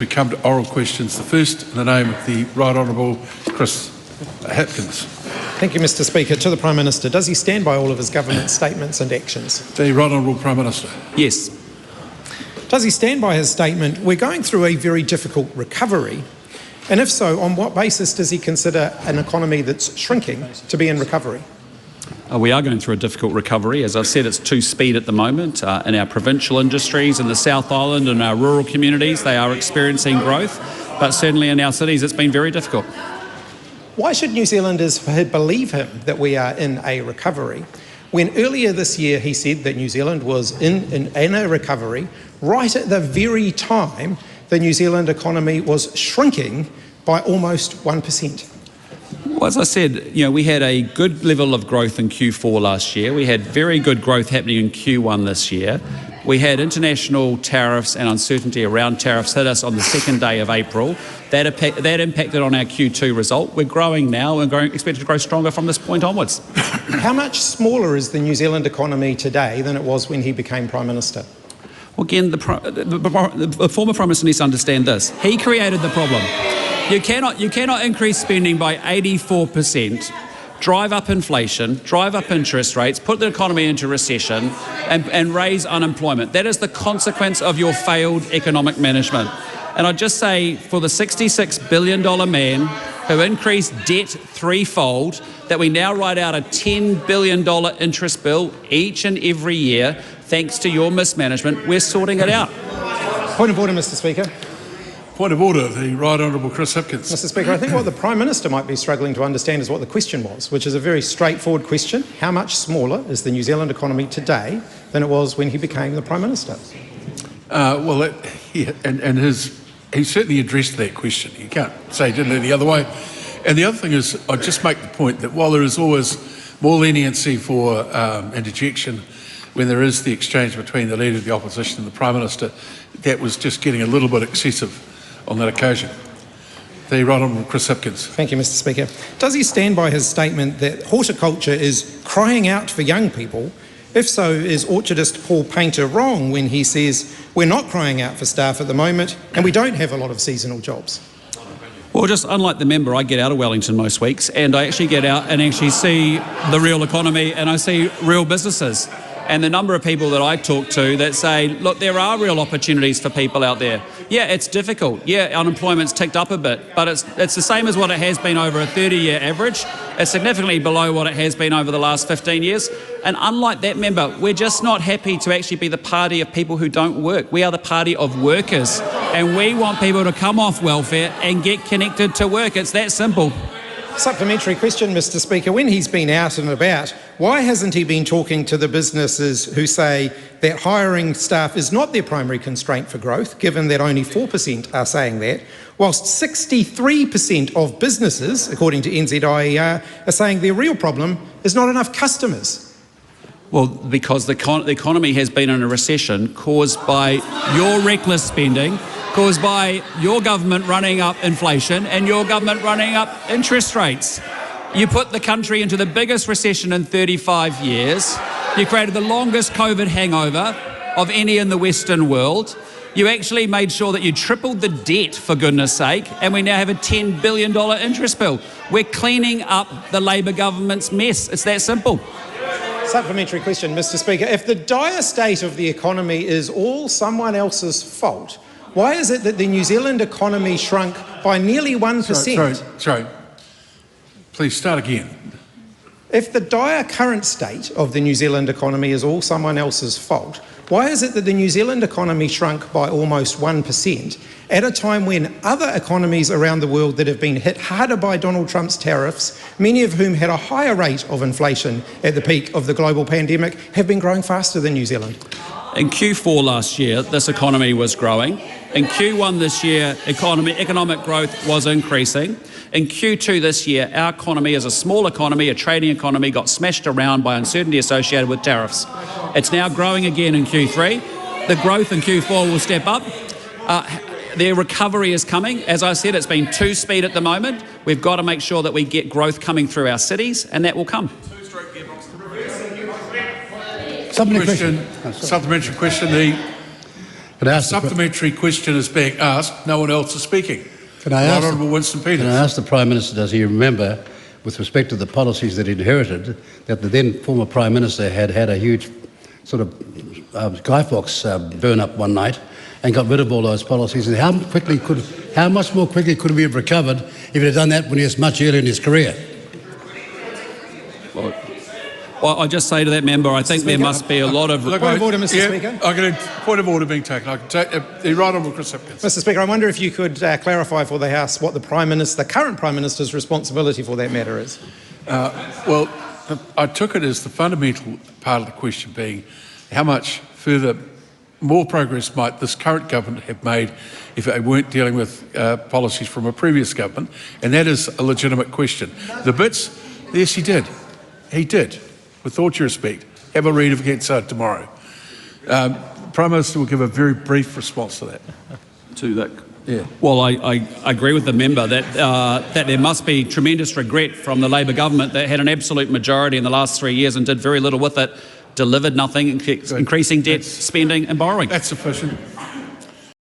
We come to oral questions. The first, in the name of the Right Honourable Chris Hipkins. Thank you, Mr Speaker. To the Prime Minister, does he stand by all of his government statements and actions? The Right Honourable Prime Minister. Yes. Does he stand by his statement, we're going through a very difficult recovery? And if so, on what basis does he consider an economy that's shrinking to be in recovery? We are going through a difficult recovery. As I've said, it's two-speed at the moment. In our provincial industries in the South Island and our rural communities, they are experiencing growth. But certainly in our cities, it's been very difficult. Why should New Zealanders believe him that we are in a recovery, when earlier this year he said that New Zealand was in a recovery right at the very time the New Zealand economy was shrinking by almost 1%? Well, as I said, we had a good level of growth in Q4 last year. We had very good growth happening in Q1 this year. We had international tariffs and uncertainty around tariffs hit us on the second day of April. That impacted on our Q2 result. We're growing now and expected to grow stronger from this point onwards. How much smaller is the New Zealand economy today than it was when he became Prime Minister? Well, again, the former Prime Minister needs to understand this. He created the problem. You cannot increase spending by 84%, drive up inflation, drive up interest rates, put the economy into recession and raise unemployment. That is the consequence of your failed economic management. And I'd just say, for the $66 billion man who increased debt threefold, that we now write out a $10 billion interest bill each and every year, thanks to your mismanagement, we're sorting it out. Point of order, Mr Speaker. Point of order, the Right Honourable Chris Hipkins. Mr Speaker, I think what the Prime Minister might be struggling to understand is what the question was, which is a very straightforward question. How much smaller is the New Zealand economy today than it was when he became the Prime Minister? He certainly addressed that question. You can't say he did it any other way. And the other thing is, I'd just make the point that while there is always more leniency for interjection when there is the exchange between the Leader of the Opposition and the Prime Minister, that was just getting a little bit excessive on that occasion. The Right Honourable Chris Hipkins. Thank you, Mr Speaker. Does he stand by his statement that horticulture is crying out for young people? If so, is orchardist Paul Painter wrong when he says we're not crying out for staff at the moment and we don't have a lot of seasonal jobs? Well, just unlike the member, I get out of Wellington most weeks and I actually get out and actually see the real economy and I see real businesses. And the number of people that I talk to that say, look, there are real opportunities for people out there. Yeah, it's difficult. Yeah, unemployment's ticked up a bit, but it's the same as what it has been over a 30-year average. It's significantly below what it has been over the last 15 years. And unlike that member, we're just not happy to actually be the party of people who don't work. We are the party of workers. And we want people to come off welfare and get connected to work. It's that simple. Supplementary question, Mr Speaker. When he's been out and about, why hasn't he been talking to the businesses who say that hiring staff is not their primary constraint for growth, given that only 4% are saying that, whilst 63% of businesses, according to NZIER, are saying their real problem is not enough customers? Well, because the economy has been in a recession caused by your reckless spending, caused by your government running up inflation and your government running up interest rates. You put the country into the biggest recession in 35 years. You created the longest COVID hangover of any in the Western world. You actually made sure that you tripled the debt, for goodness sake, and we now have a $10 billion interest bill. We're cleaning up the Labor government's mess. It's that simple. Supplementary question, Mr Speaker. If the dire state of the economy is all someone else's fault, why is it that the New Zealand economy shrunk by nearly 1%? Sorry. Please start again. If the dire current state of the New Zealand economy is all someone else's fault, why is it that the New Zealand economy shrunk by almost 1% at a time when other economies around the world that have been hit harder by Donald Trump's tariffs, many of whom had a higher rate of inflation at the peak of the global pandemic, have been growing faster than New Zealand? In Q4 last year, this economy was growing. In Q1 this year, economic growth was increasing. In Q2 this year, our economy is a small economy, a trading economy, got smashed around by uncertainty associated with tariffs. It's now growing again in Q3. The growth in Q4 will step up. Their recovery is coming. As I said, it's been two-speed at the moment. We've got to make sure that we get growth coming through our cities, and that will come. Supplementary question. Can I A ask the, supplementary question is being asked. No one else is speaking. can I Right ask, Honourable Winston Peters. can I ask the Prime Minister, does he remember, with respect to the policies that he inherited, that the then former Prime Minister had a huge sort of skybox burn up one night and got rid of all those policies? And how much more quickly could we have recovered if he had done that when he was much earlier in his career? Well, I just say to that member, I think there must be a lot of... Point of order, Mr. Speaker. I'm going to point of order being taken. I can take the Right Honourable Chris Hipkins. Mr. Speaker, I wonder if you could clarify for the House what the current Prime Minister's responsibility for that matter is. Well, I took it as the fundamental part of the question being how much further, more progress might this current government have made if they weren't dealing with policies from a previous government, and that is a legitimate question. The bits, yes, he did. He did. With all due respect, have a read of Hansard tomorrow. Prime Minister will give a very brief response to that. To that. Yeah. Well, I agree with the member that that there must be tremendous regret from the Labor government that had an absolute majority in the last 3 years and did very little with it, delivered nothing, increasing debt, spending and borrowing. That's sufficient.